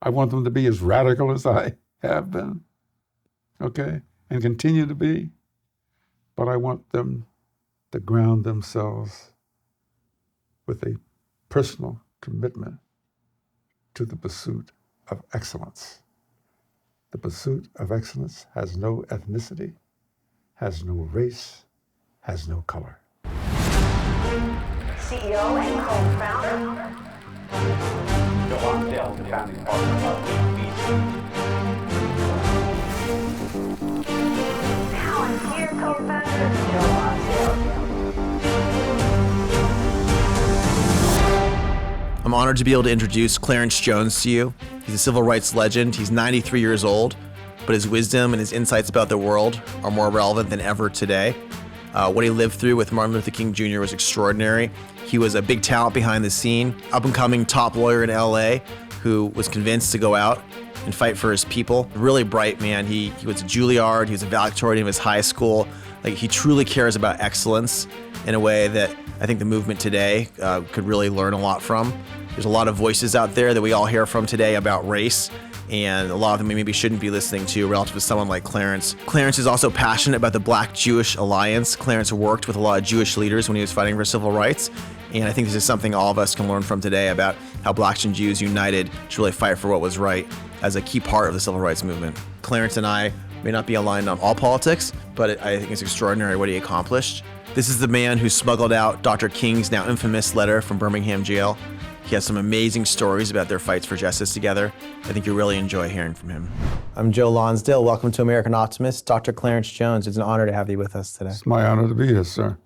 I want them to be as radical as I have been, okay, and continue to be. But I want them to ground themselves with a personal commitment to the pursuit of excellence. The pursuit of excellence has no ethnicity, has no race, has no color. CEO and co-founder. Joe Lonsdale is the founding partner of Speechwriter. Now I'm here, co-founder Joe Lonsdale. I'm honored to be able to introduce Clarence Jones to you. He's a civil rights legend. He's 93 years old, but his wisdom and his insights about the world are more relevant than ever today. What he lived through with Martin Luther King Jr. was extraordinary. He was a big talent behind the scene, up-and-coming top lawyer in LA who was convinced to go out and fight for his people. Really bright man. He was a Juilliard, he was a valedictorian of his high school. Like, he truly cares about excellence in a way that I think the movement today could really learn a lot from. There's a lot of voices out there that we all hear from today about race, and a lot of them we maybe shouldn't be listening to relative to someone like Clarence. Clarence is also passionate about the Black-Jewish Alliance. Clarence worked with a lot of Jewish leaders when he was fighting for civil rights, and I think this is something all of us can learn from today about how Blacks and Jews united to really fight for what was right as a key part of the civil rights movement. Clarence and I may not be aligned on all politics, but I think it's extraordinary what he accomplished. This is the man who smuggled out Dr. King's now infamous letter from Birmingham Jail. He has some amazing stories about their fights for justice together. I think you'll really enjoy hearing from him. I'm Joe Lonsdale. Welcome to American Optimist. Dr. Clarence Jones, it's an honor to have you with us today. It's my honor to be here, sir.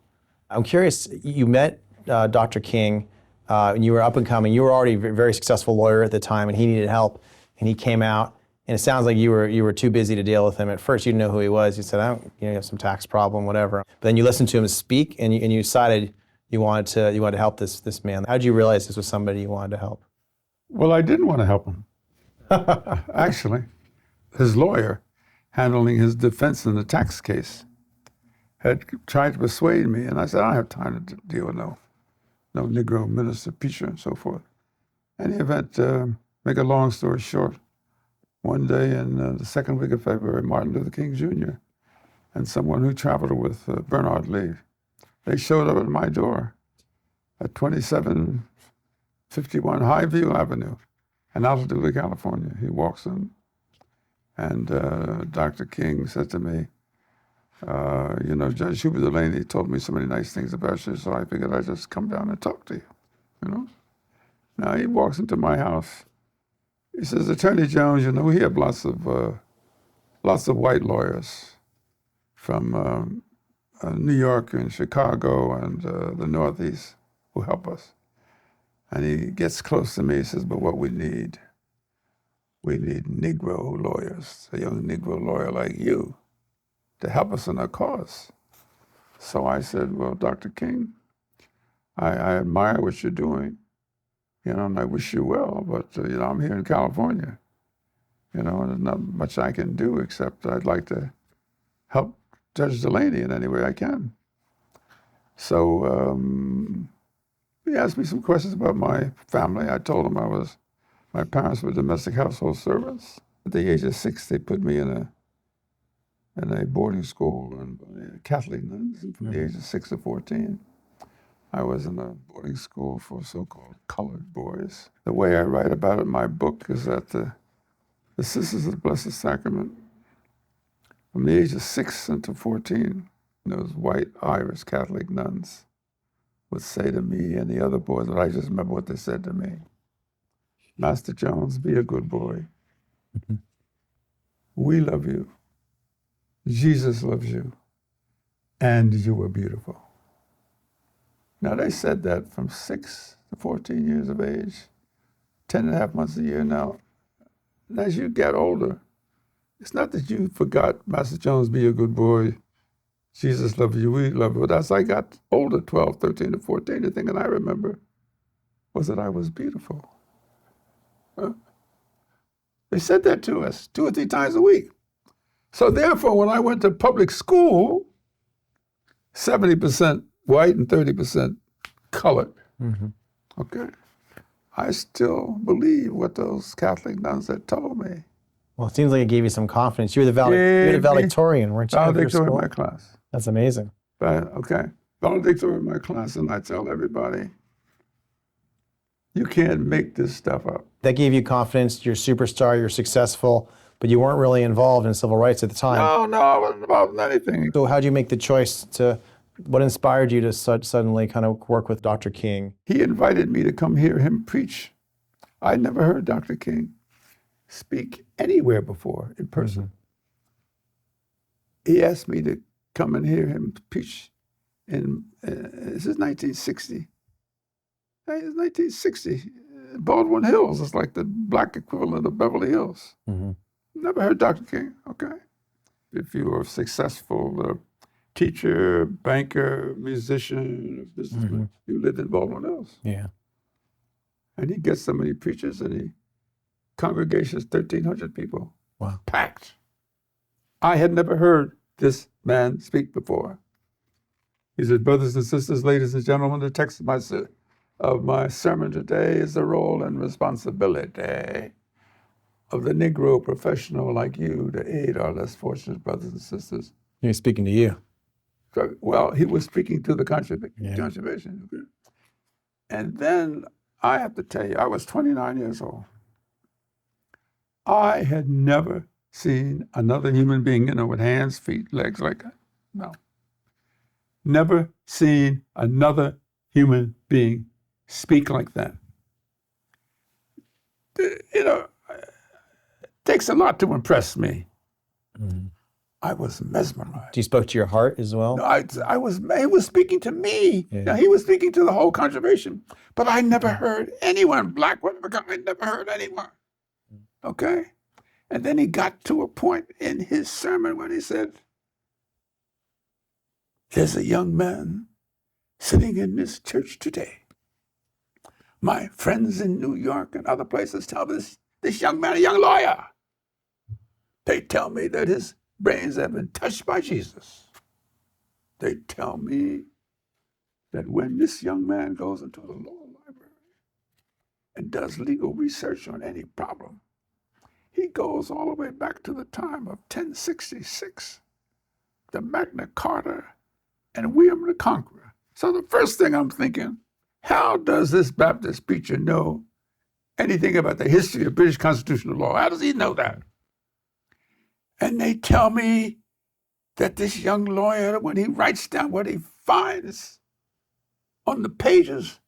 I'm curious, you met Dr. King and you were up and coming. You were already a very successful lawyer at the time, and he needed help, and he came out. And it sounds like you were too busy to deal with him. At first, you didn't know who he was. You said, you have some tax problem, whatever. But then you listened to him speak, and you decided you wanted to help this man. How did you realize this was somebody you wanted to help? Well, I didn't want to help him. Actually, his lawyer, handling his defense in the tax case, had tried to persuade me, and I said, I don't have time to deal with no Negro minister, preacher, and so forth. In any event, make a long story short, one day in the second week of February, Martin Luther King Jr. and someone who traveled with Bernard Lee, they showed up at my door at 2751 Highview Avenue in Altadena, California. He walks in, and Dr. King said to me, Judge Hubert Delaney told me so many nice things about you, so I figured I'd just come down and talk to you, Now he walks into my house. He says, Attorney Jones, we have lots of white lawyers from New York and Chicago and the Northeast who help us. And he gets close to me. He says, but what we need Negro lawyers, a young Negro lawyer like you, to help us in our cause. So I said, well, Dr. King, I admire what you're doing. And I wish you well, but, I'm here in California, and there's not much I can do except I'd like to help Judge Delaney in any way I can. So he asked me some questions about my family. I told him my parents were domestic household servants. At the age of 6, they put me in a boarding school, and Catholic nuns, from the age of 6 to 14. I was in a boarding school for so-called colored boys. The way I write about it in my book is that the Sisters of the Blessed Sacrament, from the age of 6 until 14, those white Irish Catholic nuns would say to me and the other boys, but I just remember what they said to me. Master Jones, be a good boy. Mm-hmm. We love you. Jesus loves you. And you are beautiful. Now, they said that from 6 to 14 years of age, 10 and a half months a year now. And as you get older, it's not that you forgot, Master Jones, be a good boy, Jesus loves you, we love you. But as I got older, 12, 13, to 14, the thing that I remember was that I was beautiful. Huh? They said that to us 2 or 3 times a week. So therefore, when I went to public school, 70% white and 30% colored. Mm-hmm. Okay. I still believe what those Catholic nuns had told me. Well, it seems like it gave you some confidence. You were the Gave me valedictorian, weren't you? of your Valedictorian in school? my class. That's amazing. But, okay, valedictorian in my class, and I tell everybody, you can't make this stuff up. That gave you confidence. You're a superstar. You're successful, but you weren't really involved in civil rights at the time. No, I wasn't involved in anything. So how'd you make the choice to? What inspired you to suddenly kind of work with Dr. King? He invited me to come hear him preach. I'd never heard Dr. King speak anywhere before in person. He asked me to come and hear him preach in, this is 1960. It's 1960. Baldwin Hills is like the black equivalent of Beverly Hills. Never heard Dr. King, okay. If you were a successful teacher, banker, musician, businessman, you lived in Baldwin Hills. Yeah. And he gets them and he preaches, and he congregations 1,300 people. Wow. Packed. I had never heard this man speak before. He said, brothers and sisters, ladies and gentlemen, the text of my sermon today is the role and responsibility of the Negro professional like you to aid our less fortunate brothers and sisters. He was speaking to you. So, well, he was speaking to the conservation. Okay? And then I have to tell you, I was 29 years old. I had never seen another human being, with hands, feet, legs like that. No. Never seen another human being speak like that. It takes a lot to impress me. I was mesmerized. You spoke to your heart as well? No, he was speaking to me. Yeah. Now, he was speaking to the whole conservation, but I never heard anyone, black, whatever, I never heard anyone. Okay? And then he got to a point in his sermon when he said, there's a young man sitting in this church today. My friends in New York and other places tell this young man, a young lawyer, they tell me that his brains have been touched by Jesus. They tell me that when this young man goes into the law library and does legal research on any problem, he goes all the way back to the time of 1066, the Magna Carta and William the Conqueror. So the first thing I'm thinking, how does this Baptist preacher know anything about the history of British constitutional law? How does he know that? And they tell me that this young lawyer, when he writes down what he finds on the pages,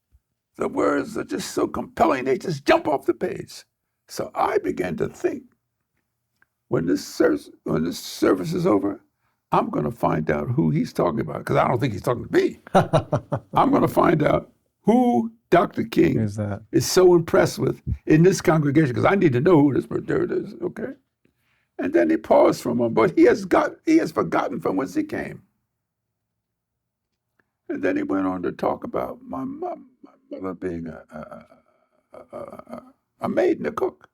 the words are just so compelling, they just jump off the page. So I began to think, when this service is over, I'm going to find out who he's talking about, because I don't think he's talking to me. I'm going to find out who Dr. King is so impressed with in this congregation, because I need to know who this brother is, okay? And then he paused for a moment, but he has forgotten from whence he came. And then he went on to talk about my mother being a maid and a cook.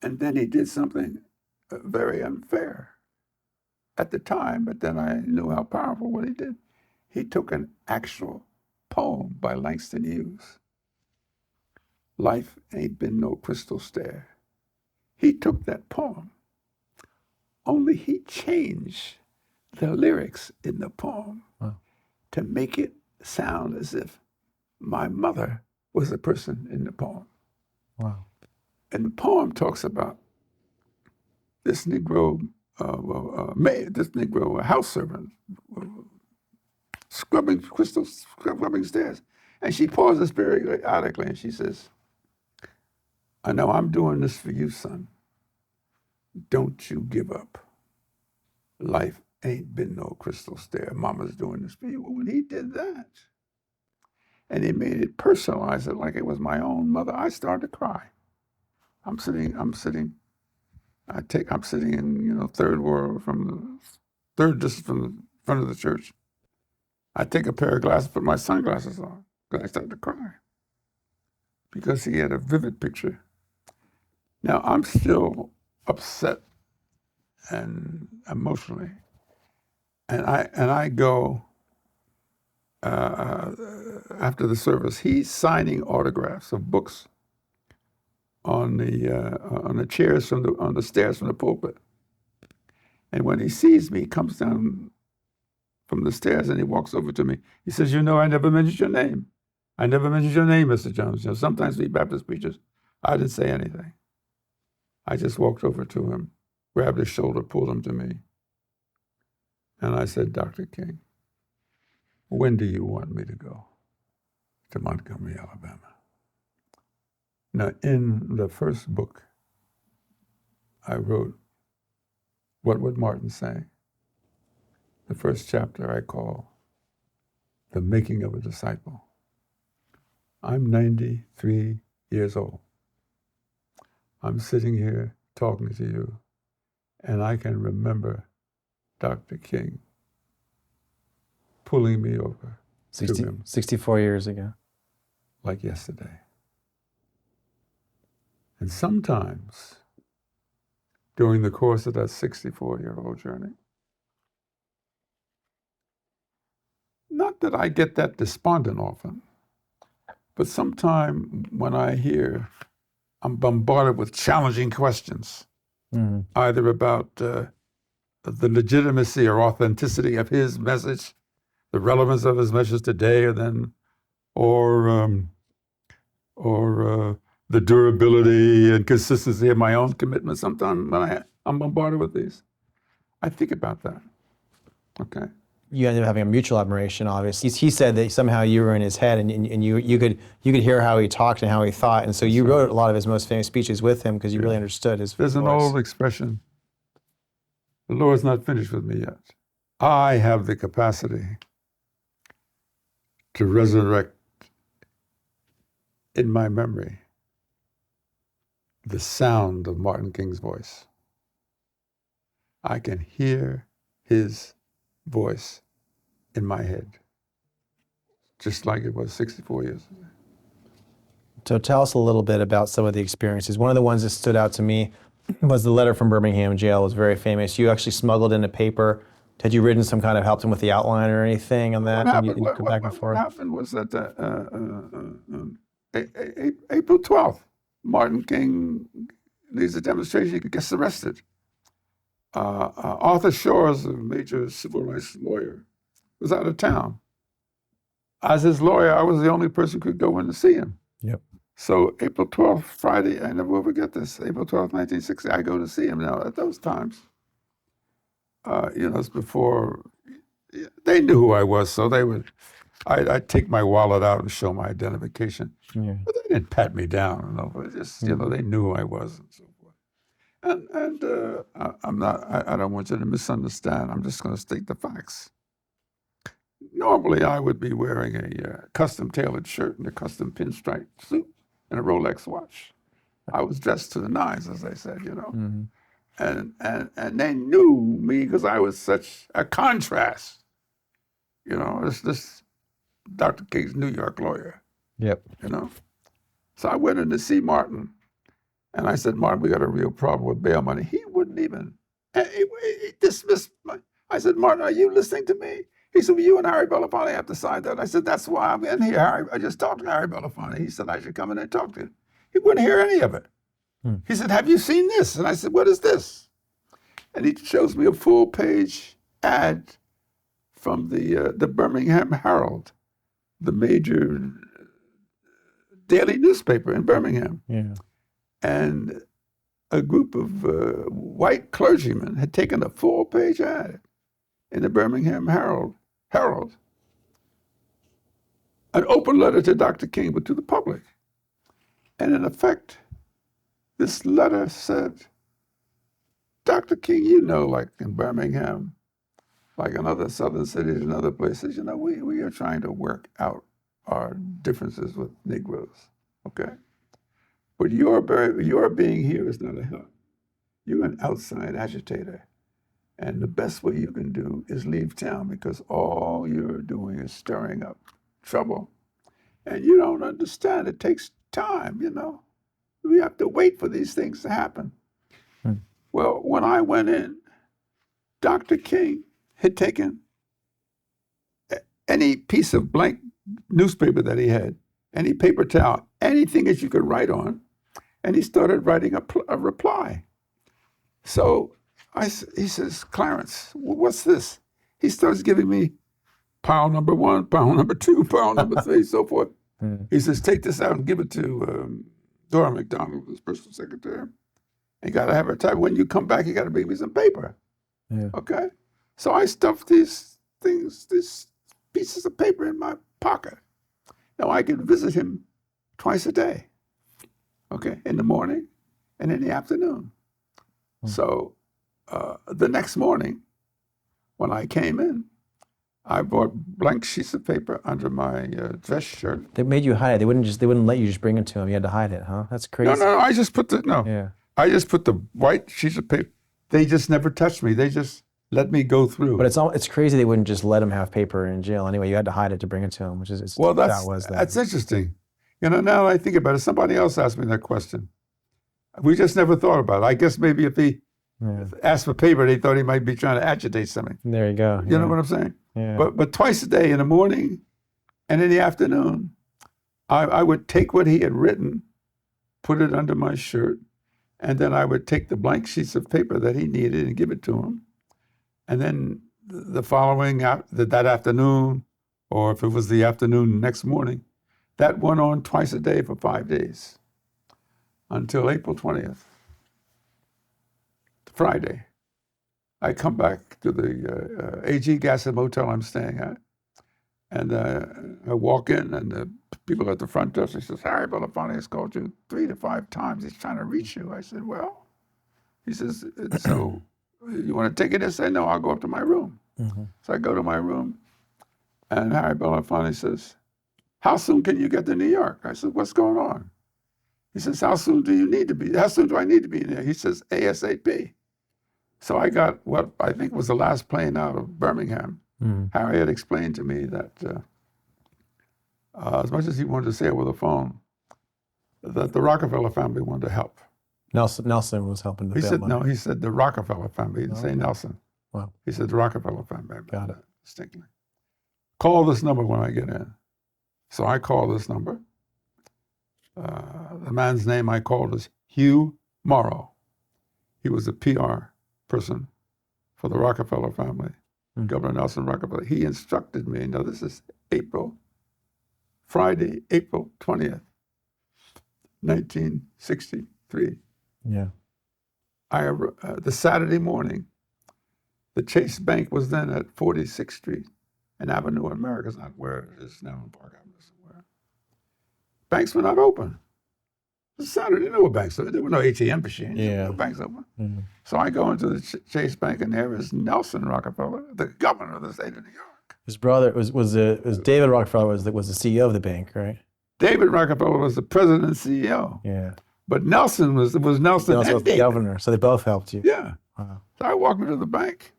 And then he did something very unfair at the time, but then I knew how powerful what he did. He took an actual poem by Langston Hughes. Life ain't been no crystal stair. He took that poem, only he changed the lyrics in the poem to make it sound as if my mother was the person in the poem. Wow. And the poem talks about this Negro house servant scrubbing stairs. And she pauses periodically and she says, I know I'm doing this for you, son. Don't you give up. Life ain't been no crystal stair. Mama's doing this for you. When he did that, and he made it, personalize it like it was my own mother, I started to cry. I'm sitting in, third world from the third distance from the front of the church. I take a pair of glasses, put my sunglasses on, because I started to cry. Because he had a vivid picture. Now, I'm still upset and emotionally. And I go after the service, he's signing autographs of books on the chairs on the stairs from the pulpit. And when he sees me, he comes down from the stairs and he walks over to me. He says, "You know, I never mentioned your name. I never mentioned your name, Mr. Jones. You know, sometimes we Baptist preachers, I didn't say anything. I just walked over to him, grabbed his shoulder, pulled him to me. And I said, Dr. King, when do you want me to go to Montgomery, Alabama?" Now, in the first book I wrote, What Would Martin Say? The first chapter I call The Making of a Disciple. I'm 93 years old. I'm sitting here talking to you, and I can remember Dr. King pulling me over to him 64 years ago. like yesterday. And sometimes during the course of that 64-year-old journey, not that I get that despondent often, but sometime when I hear I'm bombarded with challenging questions, either about the legitimacy or authenticity of his message, the relevance of his message today, or the durability and consistency of my own commitment. Sometimes when I'm bombarded with these, I think about that. Okay. You ended up having a mutual admiration, obviously. He said that somehow you were in his head, and you could hear how he talked and how he thought, and so you wrote a lot of his most famous speeches with him because you really understood his There's voice. an old expression, the Lord's not finished with me yet. I have the capacity to resurrect in my memory the sound of Martin King's voice. I can hear his voice in my head, just like it was 64 years ago. So tell us a little bit about some of the experiences. One of the ones that stood out to me was the letter from Birmingham Jail. It was very famous. You actually smuggled in a paper. Had you written some kind of helped him with the outline or anything on that? What happened was that April 12th, Martin King leads a demonstration, he gets arrested. Arthur Shores, a major civil rights lawyer, was out of town. As his lawyer, I was the only person who could go in to see him. Yep. So April 12th, Friday, I never will forget this, April 12th, 1960, I go to see him. Now, at those times, it's before, they knew who I was, so I'd take my wallet out and show my identification. Yeah. But they didn't pat me down, but just, they knew who I was and so forth. And I don't want you to misunderstand. I'm just going to state the facts. Normally, I would be wearing a custom tailored shirt and a custom pinstripe suit and a Rolex watch. I was dressed to the nines, as they said, Mm-hmm. And they knew me because I was such a contrast. This Dr. King's New York lawyer. Yep. So I went in to see Martin, and I said, Martin, we got a real problem with bail money. He wouldn't even, he dismissed I said, Martin, are you listening to me? He said, well, you and Harry Belafonte have to sign that. I said, that's why I'm in here, Harry. I just talked to Harry Belafonte. He said, I should come in and talk to him. He wouldn't hear any of it. He said, have you seen this? And I said, what is this? And he shows me a full-page ad from the Birmingham Herald, the major daily newspaper in Birmingham. Yeah. And a group of white clergymen had taken a full-page ad in the Birmingham Herald, an open letter to Dr. King, but to the public. And in effect, this letter said, Dr. King, like in Birmingham, like in other southern cities and other places, we are trying to work out our differences with Negroes, okay? But your being here is not a help. You're an outside agitator. And the best way you can do is leave town because all you're doing is stirring up trouble. And you don't understand. It takes time, We have to wait for these things to happen. Well, when I went in, Dr. King had taken any piece of blank newspaper that he had, any paper towel, anything that you could write on, and he started writing a reply. So he says, Clarence, what's this? He starts giving me pile number 1, pile number 2, pile number 3, so forth. He says, take this out and give it to Dora McDonald, his personal secretary. You got to have her type. When you come back, you got to bring me some paper. Yeah. Okay? So I stuffed these pieces of paper in my pocket. Now I could visit him twice a day. Okay? In the morning and in the afternoon. So the next morning, when I came in, I brought blank sheets of paper under my dress shirt. They made you hide it. They wouldn't let you just bring it to him. You had to hide it, huh? That's crazy. No, I just put Yeah. I just put the white sheets of paper. They just never touched me. They just let me go through. But it's crazy they wouldn't just let him have paper in jail anyway. You had to hide it to bring it to him, which is well, that. that's interesting. You know, now that I think about it, somebody else asked me that question. We just never thought about it. I guess maybe if he asked for paper, they thought he might be trying to agitate something. There you go. You know what I'm saying? Yeah. But twice a day, in the morning and in the afternoon, I would take what he had written, put it under my shirt, and then I would take the blank sheets of paper that he needed and give it to him. And then the following, that afternoon, or if it was the afternoon next morning, that went on twice a day for 5 days until April 20th, Friday. I come back to the AG Gasson Motel I'm staying at, and I walk in, and the people at the front desk, he says, Harry Belafonte has called you 3 to 5 times. He's trying to reach you. I said, well, he says, so you want to take it? I said, no, I'll go up to my room. So I go to my room, and Harry Belafonte says, how soon can you get to New York? I said, what's going on? He says, how soon do I need to be there? He says, ASAP. So I got what I think was the last plane out of Birmingham. Harry had explained to me that as much as he wanted to say it with a phone, that the Rockefeller family wanted to help. Nelson was helping to bail money. No, he said the Rockefeller family. He didn't say Nelson. Wow. He said the Rockefeller family. Got it. Distinctly. Call this number when I get in. So I call this number. The man's name I called is Hugh Morrow. He was a PR person for the Rockefeller family, Governor Nelson Rockefeller. He instructed me, now this is Friday, April 20th, 1963. Yeah. The Saturday morning, the Chase Bank was then at 46th Street and Avenue of America, is not where it is now in Park Avenue somewhere. Banks were not open. It was Saturday, there were banks open. There were no ATM machines. Yeah. There were no banks open. So I go into the Chase Bank, and there is Nelson Rockefeller, the governor of the state of New York. His brother was David Rockefeller was the CEO of the bank, right? David Rockefeller was the president and CEO. Yeah. But Nelson was Nelson Nelson and was the David. governor, so they both helped you. Yeah. Wow. So I walk into the bank,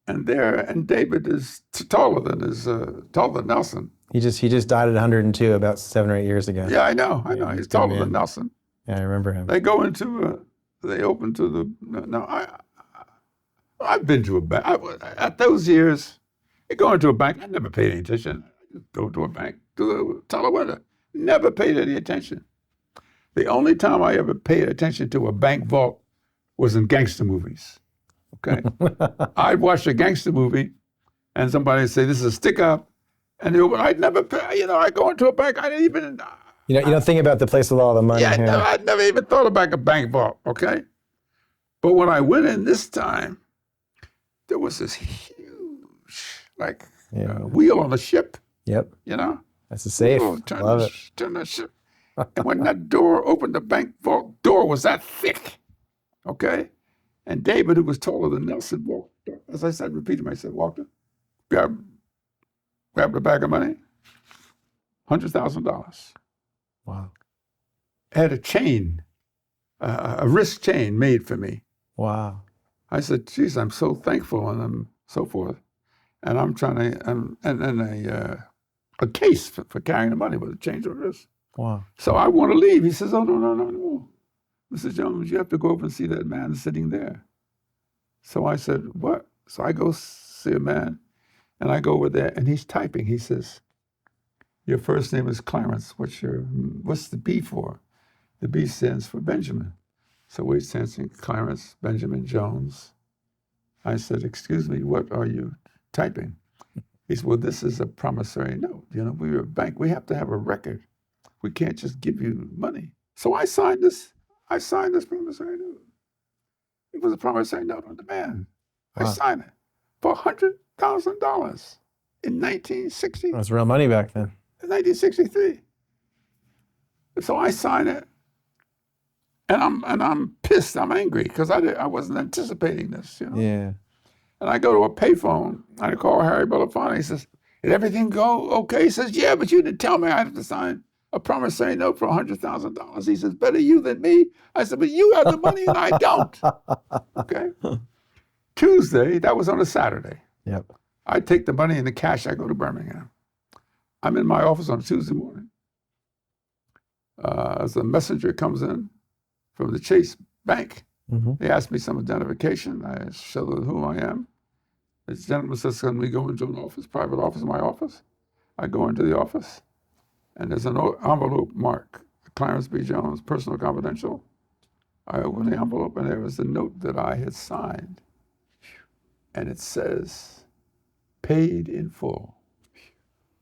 and David is taller than Nelson. He just died at 102 about 7 or 8 years ago. Yeah, I know. He's taller than Nelson. Yeah, I remember him. They go into they open to the. Now I've been to a bank. At those years, you go into a bank. I never paid any attention. I just go to a bank, to the telewinder. Never paid any attention. The only time I ever paid attention to a bank vault was in gangster movies. Okay, I'd watch a gangster movie, and somebody would say, "This is a stick up," and I'd never pay. You know, I go into a bank. I didn't even. You don't think about the place with all the money. Yeah, here. no, I'd never even thought about a bank vault. Okay, but when I went in this time, there was this huge, wheel on a ship. Yep. You know, That's a safe. Love it. Turn that ship. And when that door opened, the bank vault door was that thick. Okay, and David, who was taller than Nelson, walked. As I said, repeated myself, walked up, grabbed the bag of money, $100,000. Wow. Had a chain, a wrist chain made for me. Wow. I said, geez, I'm so thankful, and I'm so forth. And I'm trying to, and a case for carrying the money with a chain to the wrist. Wow. So I want to leave. He says, oh, no. Mr. Jones, you have to go up and see that man sitting there. So I said, what? So I go see a man. And I go over there, and he's typing. He says, "Your first name is Clarence. What's the B for?" The B stands for Benjamin. So we stands for Clarence Benjamin Jones. I said, "Excuse me, what are you typing?" He said, "Well, this is a promissory note. You know, we're a bank. We have to have a record. We can't just give you money." So I signed this. I signed this promissory note. It was a promissory note on demand. I Wow. signed it for $100,000 in 1960, That was real money back then. 1963. So I signed it, and I'm pissed. I'm angry because I wasn't anticipating this. You know. Yeah. And I go to a payphone. I call Harry Belafonte. He says, "Did everything go okay?" He says, "Yeah, but you didn't tell me I had to sign a promissory note for $100,000. He says, "Better you than me." I said, "But you have the money and I don't." Okay. Tuesday, that was on a Saturday. Yep. I take the money and the cash. I go to Birmingham. I'm in my office on a Tuesday morning. As a messenger comes in from the Chase Bank, they ask me some identification. I show them who I am. This gentleman says, "Can we go into an office, private office, my office?" I go into the office, and there's an envelope marked Clarence B. Jones, personal confidential. I open the envelope, and there was the note that I had signed. And it says, "Paid in full."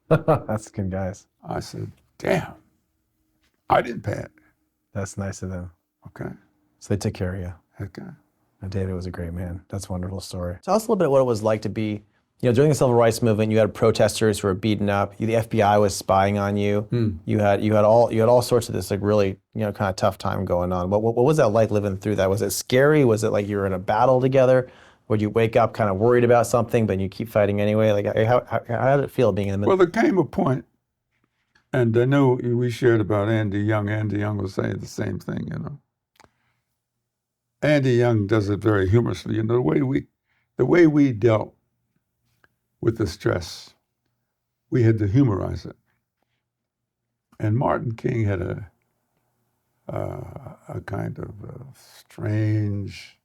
That's good, guys. I said, "Damn, I didn't pay it." That's nice of them. Okay. So they took care of you. Okay. And David was a great man. That's a wonderful story. Tell us a little bit what it was like to be, during the civil rights movement, you had protesters who were beaten up. The FBI was spying on you. You had all sorts of this really, kind of tough time going on. What was that like living through that? Was it scary? Was it like you were in a battle together? Would you wake up kind of worried about something, but you keep fighting anyway? Like how did it feel being in the middle? Well, there came a point, and I know we shared about Andy Young. Andy Young was saying the same thing, Andy Young does it very humorously. The way we dealt with the stress, we had to humorize it. And Martin King had a kind of strange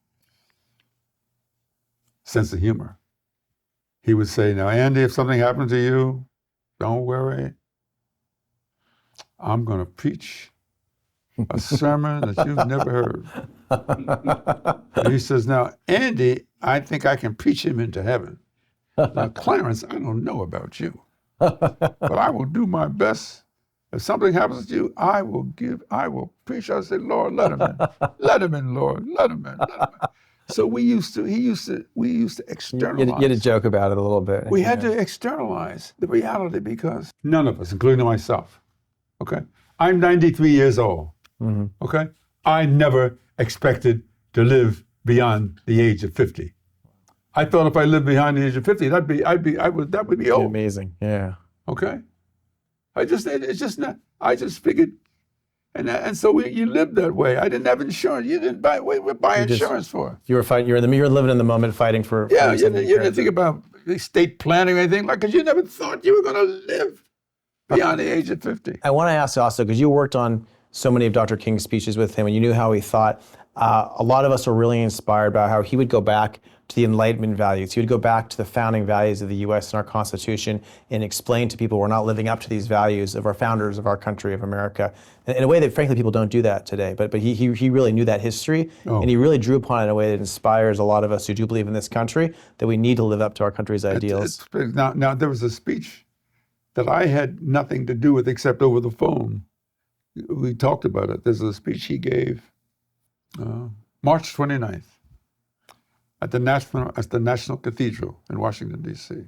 sense of humor. He would say, "Now, Andy, if something happened to you, don't worry. I'm going to preach a sermon that you've never heard." And he says, "Now, Andy, I think I can preach him into heaven. Now, Clarence, I don't know about you, but I will do my best. If something happens to you, I will preach." I said, "Lord, let him in. Let him in, Lord. Let him in. Let him in." So we used to externalize. You had to joke about it a little bit. We had to externalize the reality because none of us, including myself, okay? I'm 93 years old, okay? I never expected to live beyond the age of 50. I thought if I lived behind the age of 50, that would be old, Amazing, yeah. okay? I just figured, and so you lived that way. I didn't have insurance. You didn't buy insurance for. You were fighting. You were living in the moment, fighting for. Yeah, you didn't think about estate planning or anything like, because you never thought you were going to live beyond the age of 50. I want to ask also, because you worked on so many of Dr. King's speeches with him, and you knew how he thought. A lot of us are really inspired by how he would go back to the Enlightenment values. He would go back to the founding values of the U.S. and our Constitution and explain to people we're not living up to these values of our founders of our country, of America, in a way that frankly people don't do that today. But he really knew that history, and he really drew upon it in a way that inspires a lot of us who do believe in this country, that we need to live up to our country's ideals. Now there was a speech that I had nothing to do with except over the phone. We talked about it. There's a speech he gave March 29th. At the National Cathedral in Washington, D.C.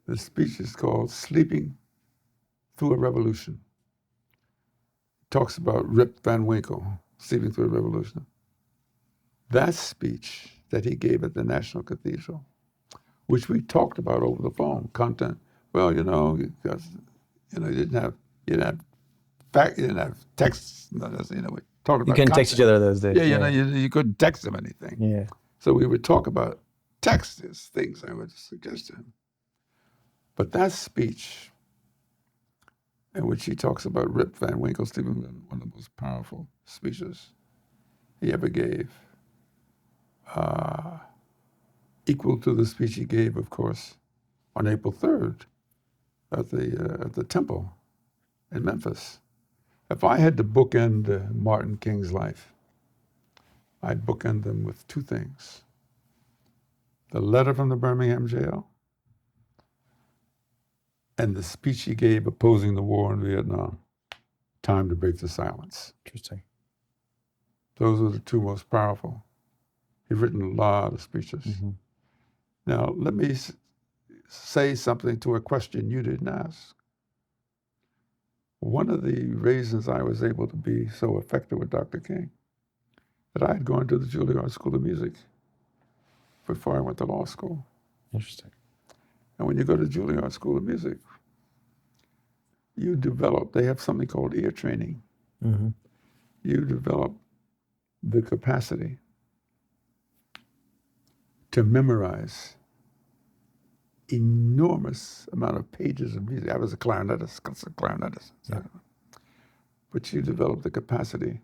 The speech is called "Sleeping Through a Revolution." It talks about Rip Van Winkle sleeping through a revolution. That speech that he gave at the National Cathedral, which we talked about over the phone, content. Well, because you didn't have texts. We talked about. You couldn't text each other those days. Yeah, you couldn't text them anything. Yeah. So we would talk about text as things I would suggest to him. But that speech, in which he talks about Rip Van Winkle sleeping, one of the most powerful speeches he ever gave, equal to the speech he gave, of course, on April 3rd at the temple in Memphis. If I had to bookend Martin King's life, I'd bookend them with two things: the letter from the Birmingham jail and the speech he gave opposing the war in Vietnam, Time to Break the Silence. Interesting. Those are the two most powerful. He's written a lot of speeches. Now, let me say something to a question you didn't ask. One of the reasons I was able to be so effective with Dr. King, that I had gone to the Juilliard School of Music before I went to law school. Interesting. And when you go to Juilliard School of Music, you develop, they have something called ear training. You develop the capacity to memorize enormous amount of pages of music. I was a clarinetist. Yeah. But you develop the capacity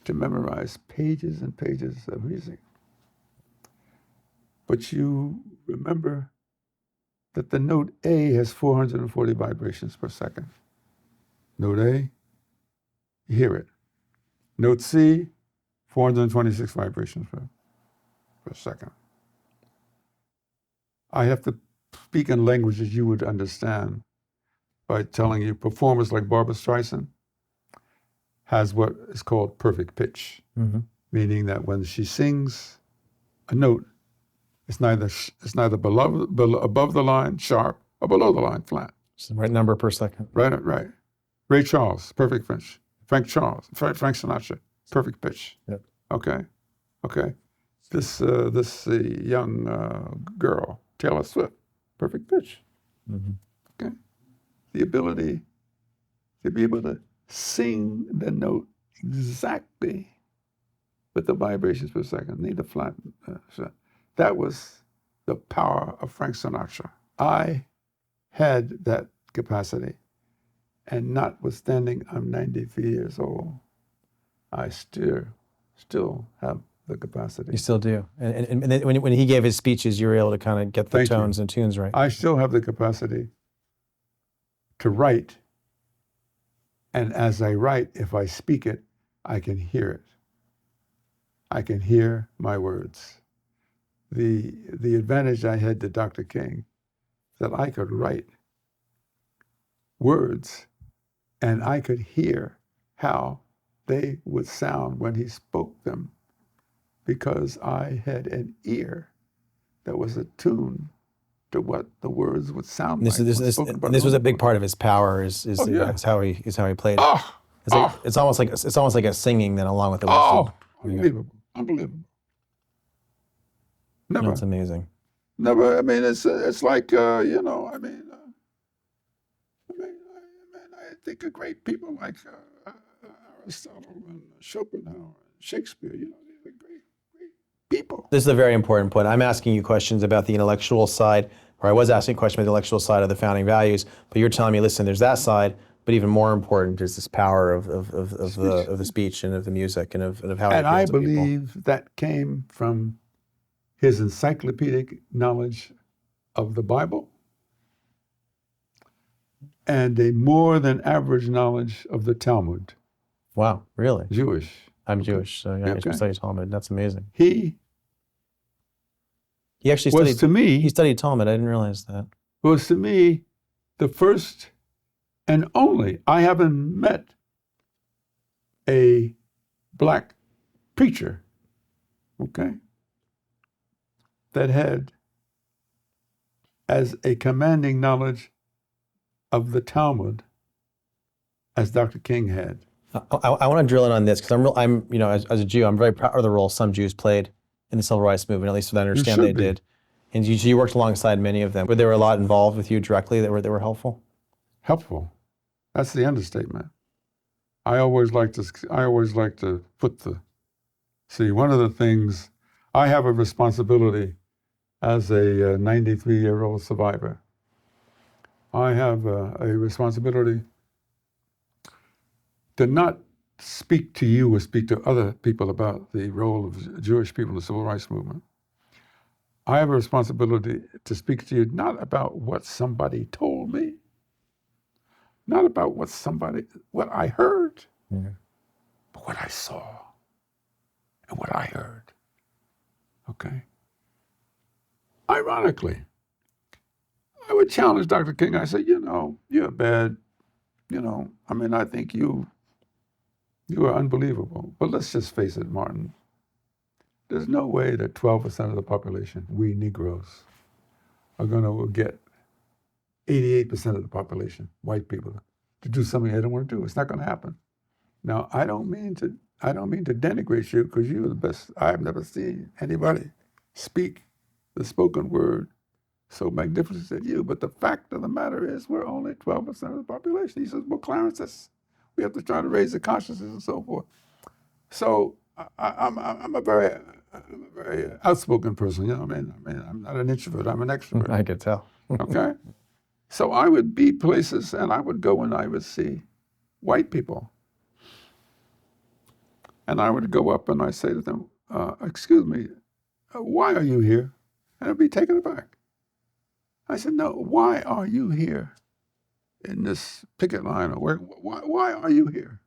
to memorize pages and pages of music. But you remember that the note A has 440 vibrations per second. Note A, you hear it. Note C, 426 vibrations per second. I have to speak in languages you would understand by telling you performers like Barbra Streisand has what is called perfect pitch, meaning that when she sings a note, it's neither above the line sharp or below the line flat. It's the right number per second. Right. Ray Charles, perfect pitch. Frank Sinatra, perfect pitch. Yep. Okay. This young girl, Taylor Swift, perfect pitch. Okay. The ability to be able to sing the note exactly with the vibrations per second, neither flat. That was the power of Frank Sinatra. I had that capacity, and notwithstanding I'm 93 years old, I still have the capacity. You still do. And then when he gave his speeches, you were able to kind of get the Thank you. tones and tunes right. I still have the capacity to write, and as I write, if I speak it, I can hear it. I can hear my words. The advantage I had to Dr. King, that I could write words and I could hear how they would sound when he spoke them, because I had an ear that was attuned to what the words would sound like. This was a big part of his power. Is how he played it. It's almost like a singing then, along with the wisdom. Unbelievable. Never. That's amazing. Never. I mean, it's like I think of great people like Aristotle and Schopenhauer and Shakespeare. These are great people. This is a very important point. I'm asking you questions about the intellectual side, or I was asking a question about the intellectual side of the founding values, but you're telling me, listen, there's that side, but even more important is this power of the speech and of the music and of how. And I believe that came from his encyclopedic knowledge of the Bible and a more than average knowledge of the Talmud. Wow, really? Jewish. I'm Jewish, so yeah, I studied Talmud. That's amazing. He actually was studied. He studied Talmud. I didn't realize that. Was to me the first and only. I haven't met a black preacher, that had as a commanding knowledge of the Talmud as Dr. King had. I want to drill in on this because I'm as a Jew, I'm very proud of the role some Jews played in the civil rights movement, at least what I understand they did. And you worked alongside many of them. Were there a lot involved with you directly that were helpful? Helpful. That's the understatement. I always like to see, one of the things, I have a responsibility as a 93-year-old survivor. I have a responsibility to not speak to you or speak to other people about the role of Jewish people in the civil rights movement. I have a responsibility to speak to you not about what somebody told me, not about what I heard, but what I saw and what I heard. Okay? Ironically, I would challenge Dr. King. I say, you're bad. I think you are unbelievable. But let's just face it, Martin. There's no way that 12% of the population, we Negroes, are going to get 88% of the population, white people, to do something they don't want to do. It's not going to happen. Now, I don't mean to denigrate you, because you're the best. I've never seen anybody speak the spoken word so magnificent as you. But the fact of the matter is, we're only 12% of the population. He says, well, Clarence, we have to try to raise the consciousness and so forth. So I'm a very outspoken person. I mean, I'm not an introvert. I'm an extrovert. I could tell. Okay? So I would be places, and I would go and I would see white people. And I would go up and I say to them, excuse me, why are you here? And I'd be taken aback. I said, no, why are you here in this picket line? Or why are you here?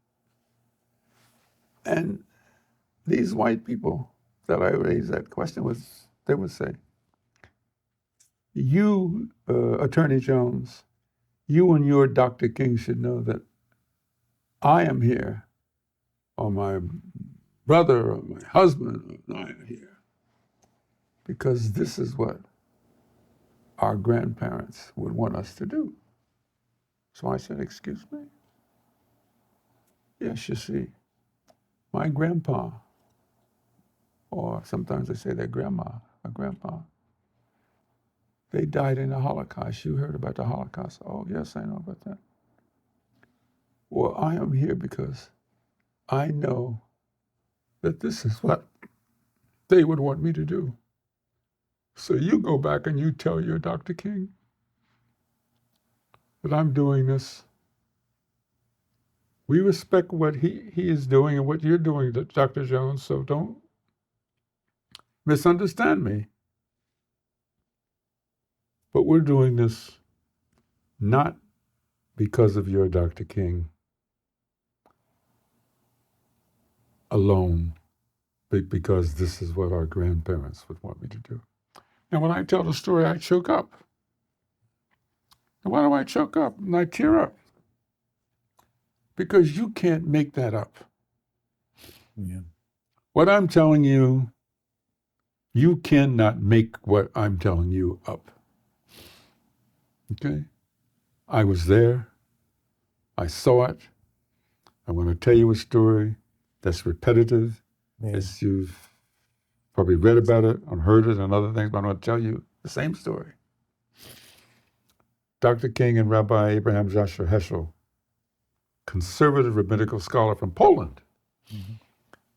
And these white people that I raised that question with, they would say, you, Attorney Jones, you and your Dr. King should know that I am here, or my brother or my husband and I are here, because this is what our grandparents would want us to do. So I said, excuse me? Yes, you see, my grandpa, or sometimes they say their grandma, my grandpa, they died in the Holocaust. You heard about the Holocaust? Oh, yes, I know about that. Well, I am here because I know that this is what they would want me to do. So you go back and you tell your Dr. King that I'm doing this. We respect what he is doing and what you're doing, Dr. Jones, so don't misunderstand me. But we're doing this not because of your Dr. King alone, but because this is what our grandparents would want me to do. And when I tell the story, I choke up. And why do I choke up? And I tear up. Because you can't make that up. Yeah. What I'm telling you, you cannot make what I'm telling you up. Okay? I was there. I saw it. I want to tell you a story that's repetitive, as you've probably read about it or heard it and other things, but I'm going to tell you the same story. Dr. King and Rabbi Abraham Joshua Heschel, conservative rabbinical scholar from Poland,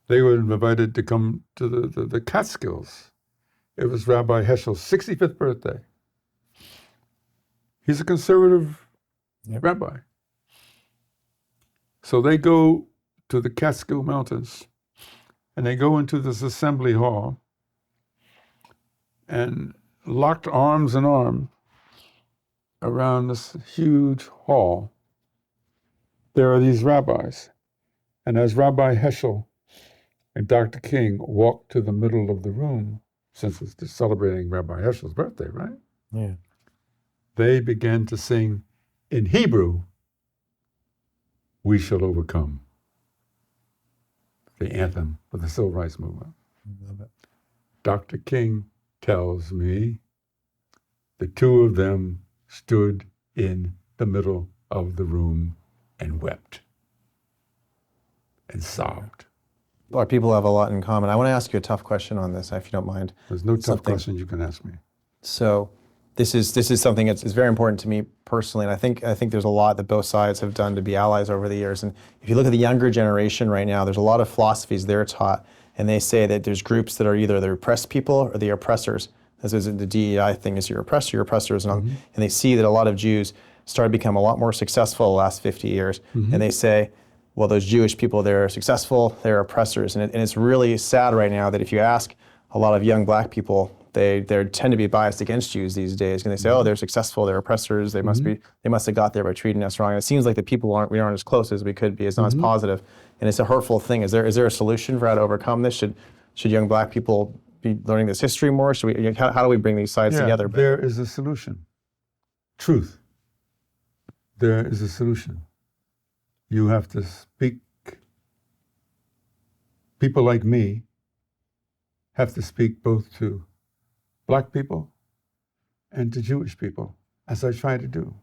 they were invited to come to the Catskills. It was Rabbi Heschel's 65th birthday. He's a conservative rabbi. So they go to the Catskill Mountains, and they go into this assembly hall, and locked arms in arms around this huge hall, there are these rabbis. And as Rabbi Heschel and Dr. King walk to the middle of the room, since it's celebrating Rabbi Heschel's birthday, right? Yeah. They began to sing in Hebrew, "We Shall Overcome," the anthem of the Civil Rights Movement. Love it. Dr. King tells me the two of them stood in the middle of the room and wept and sobbed. Our people have a lot in common. I want to ask you a tough question on this, if you don't mind. There's no tough question you can ask me. So this is something that's very important to me personally, and I think there's a lot that both sides have done to be allies over the years. And if you look at the younger generation right now, there's a lot of philosophies they're taught, and they say that there's groups that are either the oppressed people or the oppressors. This is the DEI thing: is your oppressors, and they see that a lot of Jews started to become a lot more successful the last 50 years, and they say, well, those Jewish people, they're successful, they're oppressors, and it's really sad right now that if you ask a lot of young black people, they tend to be biased against Jews these days, and they say, oh, they're successful, they're oppressors, they must have got there by treating us wrong. And it seems like the people we aren't as close as we could be. It's not as positive, and it's a hurtful thing. Is there a solution for how to overcome this? Should young black people be learning this history more? How do we bring these sides together? There is a solution. Truth. There is a solution. You have to speak. People like me have to speak both to black people and to Jewish people, as I try to do.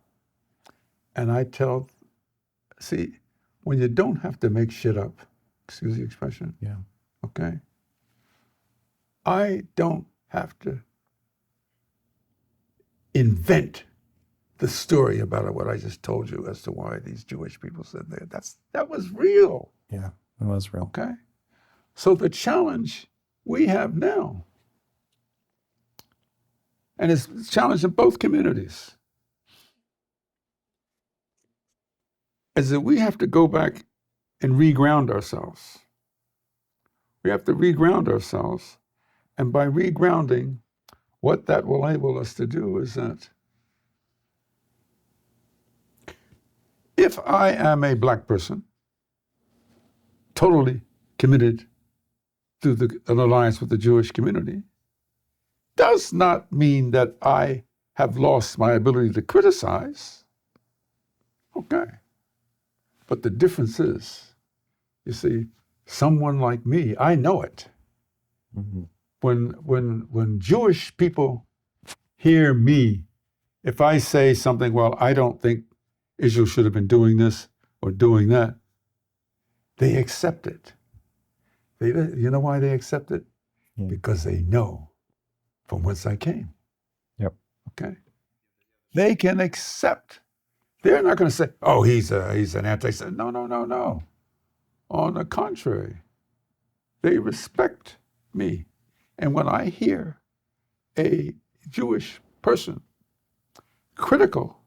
And I tell, see, when you don't have to make shit up, excuse the expression, okay? I don't have to invent the story about what I just told you as to why these Jewish people said that was real. Yeah, it was real. Okay? So the challenge we have now, and it's a challenge in both communities, is that we have to go back and reground ourselves. We have to reground ourselves. And by regrounding, what that will enable us to do is that if I am a black person, totally committed to an alliance with the Jewish community, does not mean that I have lost my ability to criticize. Okay. But the difference is, you see, someone like me, I know it. When Jewish people hear me, if I say something, well, I don't think Israel should have been doing this or doing that, they accept it. You know why they accept it? Because they know from whence I came. Yep. Okay. They can accept. They're not going to say, "Oh, he's an anti-Semite." No. On the contrary, they respect me. And when I hear a Jewish person critical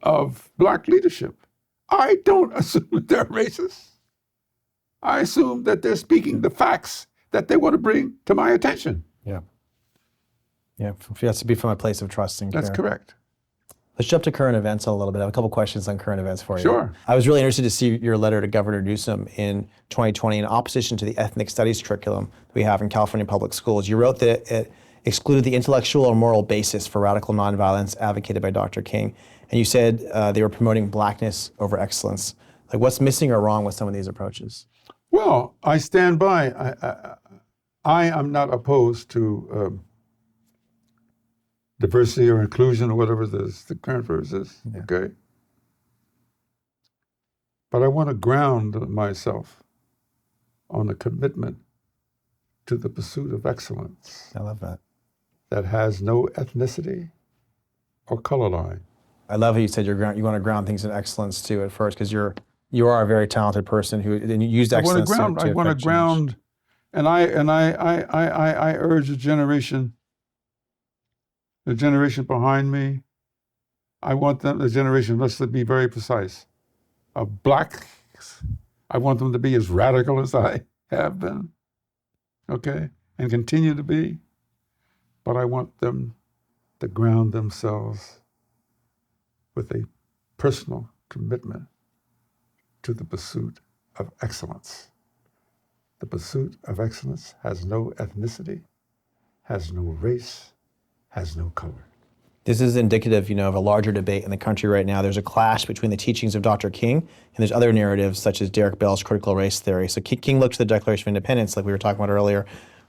of black leadership, I don't assume that they're racist. I assume that they're speaking the facts that they want to bring to my attention. Yeah. It has to be from a place of trust and care. That's correct. Let's jump to current events a little bit. I have a couple questions on current events for you. Sure. I was really interested to see your letter to Governor Newsom in 2020 in opposition to the ethnic studies curriculum that we have in California public schools. You wrote that it excluded the intellectual or moral basis for radical nonviolence advocated by Dr. King. And you said they were promoting blackness over excellence. Like, what's missing or wrong with some of these approaches? Well, I stand by. I am not opposed to diversity or inclusion or whatever the current verse is, okay? But I want to ground myself on a commitment to the pursuit of excellence. I love that. That has no ethnicity or color line. I love how you said you want to ground things in excellence too at first, because you are a very talented person who used excellence to I want to ground, and I urge the generation behind me. I want the generation, let's be very precise, of blacks. I want them to be as radical as I have been, okay, and continue to be. But I want them to ground themselves with a personal commitment to the pursuit of excellence. The pursuit of excellence has no ethnicity, has no race, has no color. This is indicative, of a larger debate in the country right now. There's a clash between the teachings of Dr. King and there's other narratives such as Derek Bell's critical race theory. So King looked to the Declaration of Independence, like we were talking about earlier.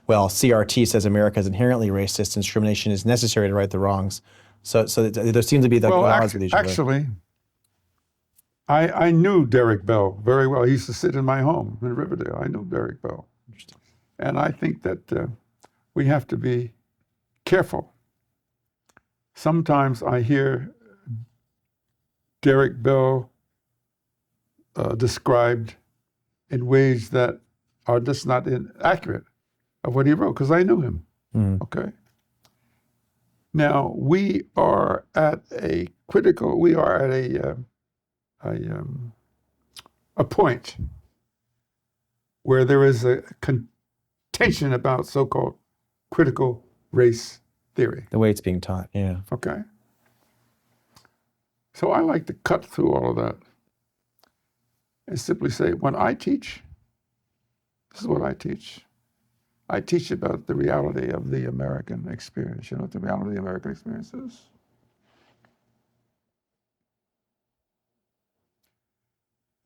Well, CRT says America is inherently racist and discrimination is necessary to right the wrongs. So there seems to be the odds with each other. Actually, I knew Derek Bell very well. He used to sit in my home in Riverdale. I knew Derek Bell. And I think that we have to be careful. Sometimes I hear Derek Bell described in ways that are just not inaccurate of what he wrote, because I knew him, okay? Now, we are at a point where there is a contention about so-called critical race theory. The way it's being taught, yeah. Okay. So I like to cut through all of that and simply say, when I teach, this is what I teach. I teach about the reality of the American experience. You know what the reality of the American experience is?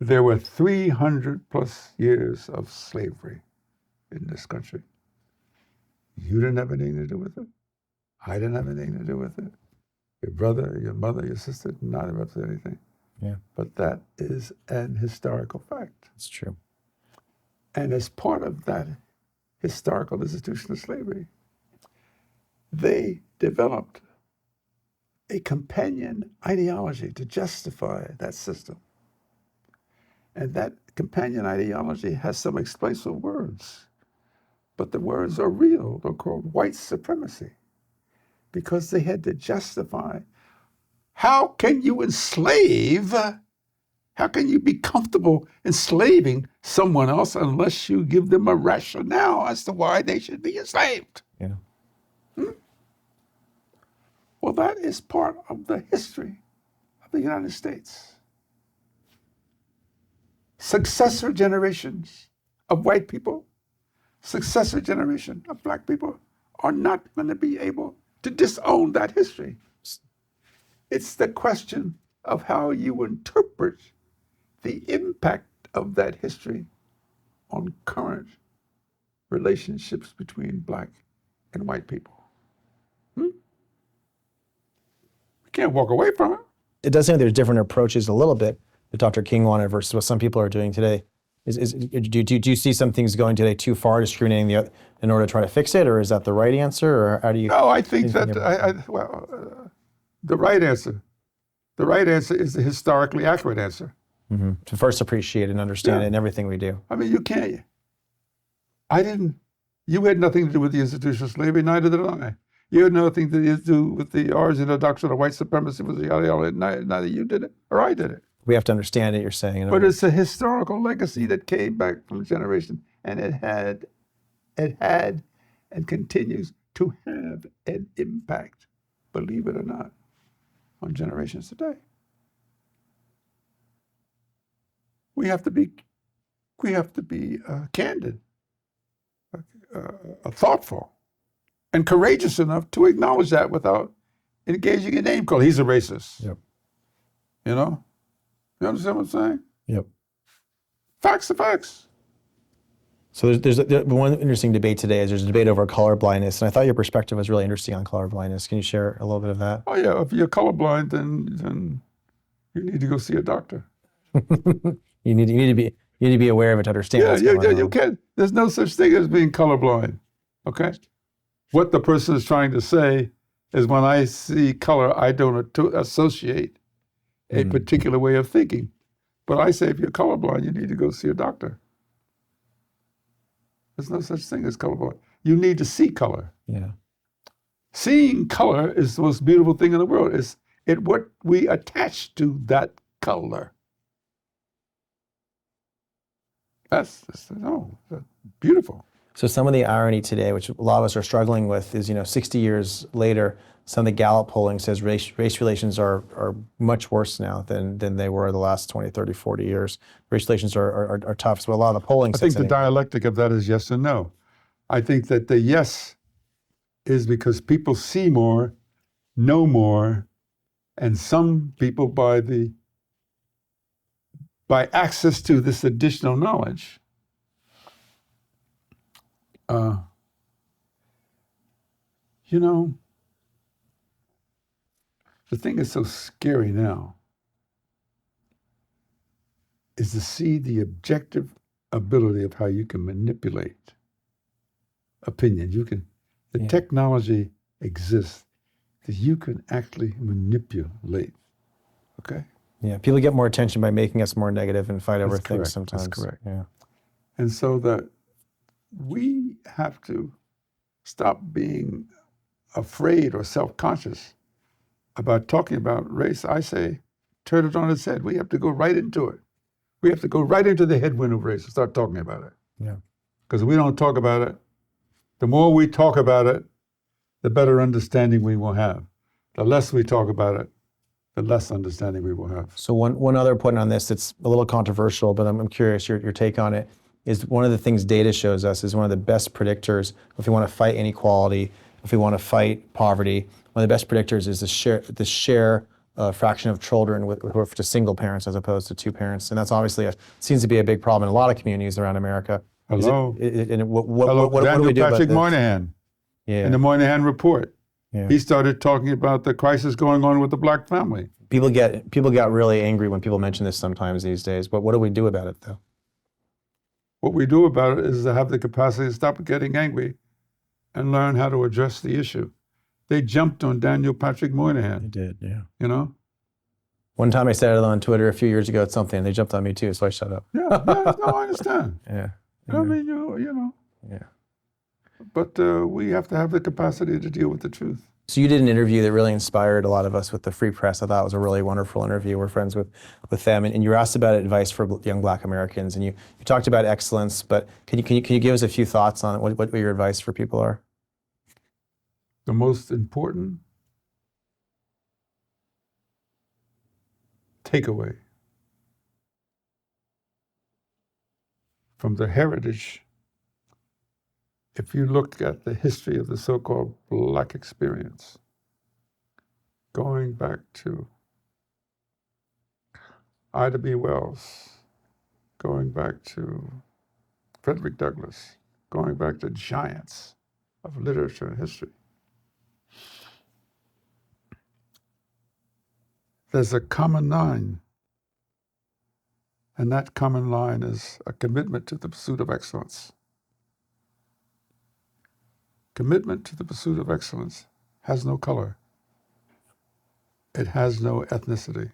There were 300 plus years of slavery in this country. You didn't have anything to do with it. I didn't have anything to do with it. Your brother, your mother, your sister did not have to do anything. Yeah. But that is an historical fact. It's true. And as part of that historical institution of slavery, they developed a companion ideology to justify that system. And that companion ideology has some explosive words, but the words are real. They're called white supremacy, because they had to justify, how can you enslave, how can you be comfortable enslaving someone else unless you give them a rationale as to why they should be enslaved? Yeah. Well, that is part of the history of the United States. Successor generations of white people, successor generation of black people are not going to be able to disown that history. It's the question of how you interpret the impact of that history on current relationships between black and white people. We can't walk away from it. It does seem like there's different approaches a little bit that Dr. King wanted versus what some people are doing today. Do you see some things going today too far, discriminating the other, in order to try to fix it, or is that the right answer, or how do you? No, I think that the right answer is the historically accurate answer. Mm-hmm. To first appreciate and understand Yeah. it in everything we do. I mean, you can't. You had nothing to do with the institution of slavery, neither did I. You had nothing to do with the origin of doctrine of white supremacy, neither you did it or I did it. We have to understand it, you're saying. But it's a historical legacy that came back from generation, and it had and continues to have an impact, believe it or not, on generations today. We have to be candid, thoughtful, and courageous enough to acknowledge that without engaging in name calling. He's a racist. Yep. You know? You understand what I'm saying? Yep. Facts are facts. So there's one interesting debate today is there's a debate over colorblindness, and I thought your perspective was really interesting on colorblindness. Can you share a little bit of that? Oh yeah, if you're colorblind, then you need to go see a doctor. You need to be aware of it to understand. Yeah, what's going on. you can't. There's no such thing as being colorblind. Okay. What the person is trying to say is, when I see color, I don't associate a particular way of thinking. But I say, if you're colorblind, you need to go see a doctor. There's no such thing as colorblind. You need to see color. Yeah. Seeing color is the most beautiful thing in the world. It's what we attach to that color. That's beautiful. So some of the irony today, which a lot of us are struggling with, is 60 years later, some of the Gallup polling says race relations are much worse now than they were the last 20, 30, 40 years. Race relations are tough. So a lot of the polling. I think the dialectic of that is yes and no. I think that the yes is because people see more, know more, and some people by access to this additional knowledge, the thing that's so scary now is to see the objective ability of how you can manipulate opinion. The technology exists that you can actually manipulate. Okay? Yeah, people get more attention by making us more negative and fight over That's things correct. sometimes. That's correct. Yeah. And so that we have to stop being afraid or self-conscious about talking about race. I say, turn it on its head. We have to go right into it. We have to go right into the headwind of race and start talking about it. Yeah. Because we don't talk about it. The more we talk about it, the better understanding we will have. The less we talk about it, the less understanding we will have. So one other point on this that's a little controversial, but I'm curious your take on it, is one of the things data shows us is one of the best predictors if we want to fight inequality, if we want to fight poverty. One of the best predictors is the share fraction of children who are just single parents as opposed to two parents, and that's obviously seems to be a big problem in a lot of communities around America. Hello. What do Daniel we do Patrick about this? Moynihan Yeah. in the Moynihan Report. Yeah. He started talking about the crisis going on with the black family. People got really angry when people mention this sometimes these days. But what do we do about it though? What we do about it is to have the capacity to stop getting angry and learn how to address the issue. They jumped on Daniel Patrick Moynihan. They did, yeah. You know? One time I said it on Twitter a few years ago at something, they jumped on me too, so I shut up. Yeah, no, I understand. Yeah. I mean, you know. Yeah. But we have to have the capacity to deal with the truth. So you did an interview that really inspired a lot of us with the Free Press. I thought it was a really wonderful interview. We're friends with them, and you were asked about advice for young Black Americans, and you talked about excellence. But can you give us a few thoughts on what your advice for people are? The most important takeaway from the heritage, if you look at the history of the so-called Black experience, going back to Ida B. Wells, going back to Frederick Douglass, going back to giants of literature and history, there's a common line, and that common line is a commitment to the pursuit of excellence. Commitment to the pursuit of excellence has no color. It has no ethnicity.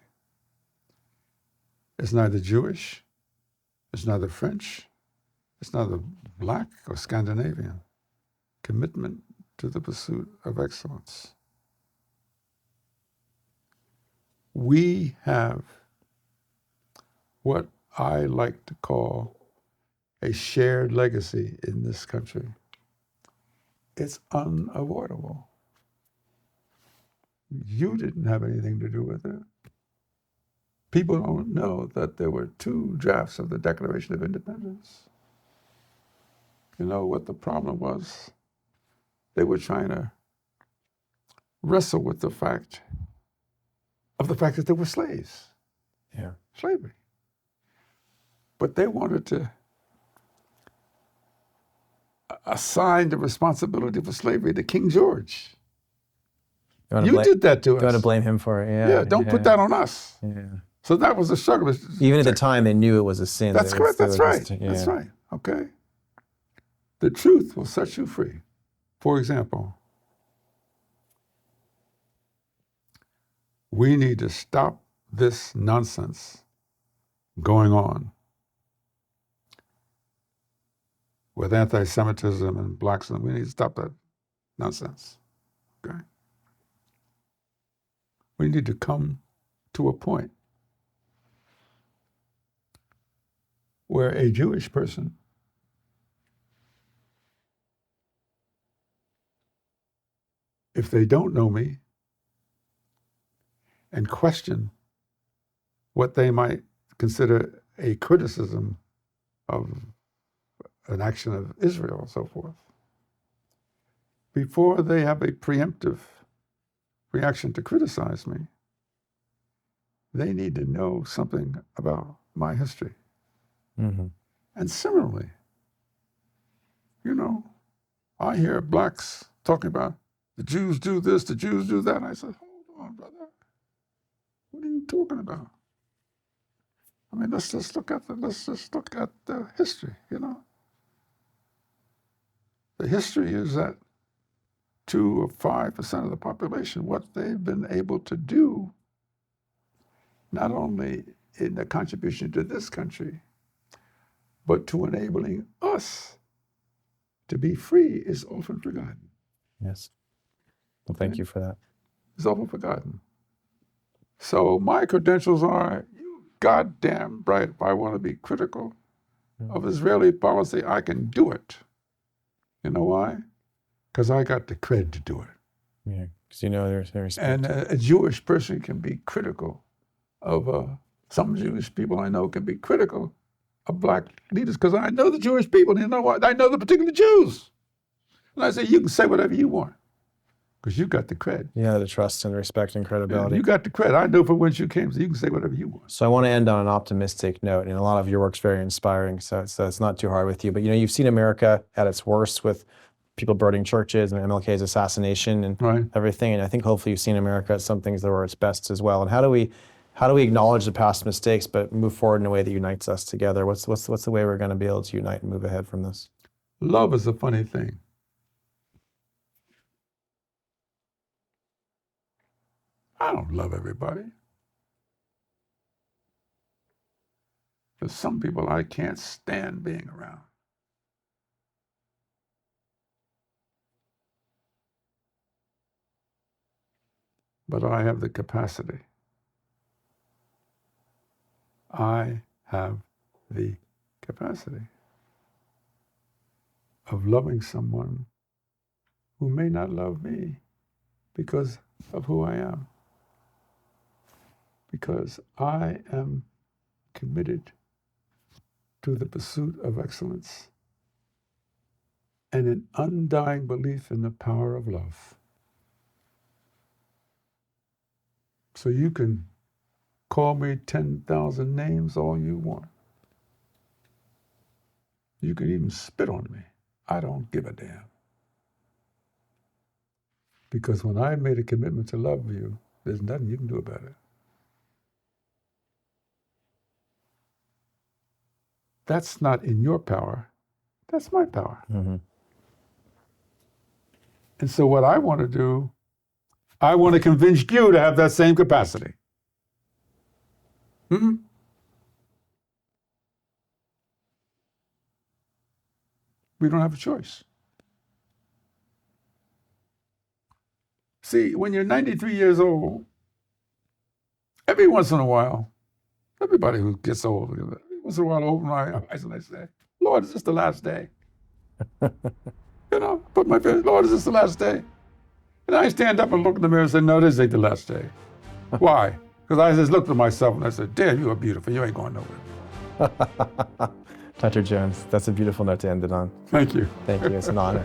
It's neither Jewish, it's neither French, it's neither Black or Scandinavian. Commitment to the pursuit of excellence. We have what I like to call a shared legacy in this country. It's unavoidable. You didn't have anything to do with it. People don't know that there were 2 drafts of the Declaration of Independence. You know what the problem was? They were trying to wrestle with the fact that there were slaves. Yeah. Slavery. But they wanted to assign the responsibility for slavery to King George. You did that to us. You want to blame him for it? Yeah. Yeah, don't put that on us. Yeah. So that was a struggle. Even at the time, they knew it was a sin. That's correct. That's right. That's right. Okay. The truth will set you free. For example, we need to stop this nonsense going on with anti-Semitism and blacks. We need to stop that nonsense. Okay. We need to come to a point where a Jewish person if they don't know me and question what they might consider a criticism of an action of Israel and so forth, before they have a preemptive reaction to criticize me, they need to know something about my history. Mm-hmm. And similarly, I hear blacks talking about the Jews do this, the Jews do that. And I said, hold on, brother. What are you talking about? I mean, let's just look at the history, The history is that 2 or 5% of the population, what they've been able to do, not only in the contribution to this country, but to enabling us to be free is often forgotten. Yes. Well, thank you for that. It's often forgotten. So my credentials are, you goddamn right, if I want to be critical of Israeli policy, I can do it. You know why? Because I got the cred to do it. Yeah, because you know they're respect. And a Jewish person can be critical of, some Jewish people I know can be critical of black leaders because I know the Jewish people, and you know what? I know the particular Jews. And I say, you can say whatever you want because you got the cred. Yeah, the trust and respect and credibility. You got the cred. I know from whence you came, so you can say whatever you want. So I want to end on an optimistic note, and a lot of your work's very inspiring, so it's not too hard with you. But you know, you've seen America at its worst with people burning churches and MLK's assassination and Right. everything. And I think hopefully you've seen America at some things that were its best as well. And how do we acknowledge the past mistakes but move forward in a way that unites us together? What's the way we're going to be able to unite and move ahead from this? Love is a funny thing. I don't love everybody. There's some people I can't stand being around. But I have the capacity. I have the capacity of loving someone who may not love me because of who I am. Because I am committed to the pursuit of excellence and an undying belief in the power of love. So you can call me 10,000 names all you want. You can even spit on me. I don't give a damn. Because when I made a commitment to love you, there's nothing you can do about it. That's not in your power. That's my power. Mm-hmm. And so what I want to do, I want to convince you to have that same capacity. Mm-mm. We don't have a choice. See, when you're 93 years old, every once in a while, everybody who gets old, every once in a while I open my eyes and I say, Lord, is this the last day? You know, put my fingers, Lord, is this the last day? And I stand up and look in the mirror and say, no, this ain't the last day. Why? Because I just looked at myself and I said, damn, you are beautiful. You ain't going nowhere. Dr. Jones, that's a beautiful note to end it on. Thank you. Thank you. It's an honor.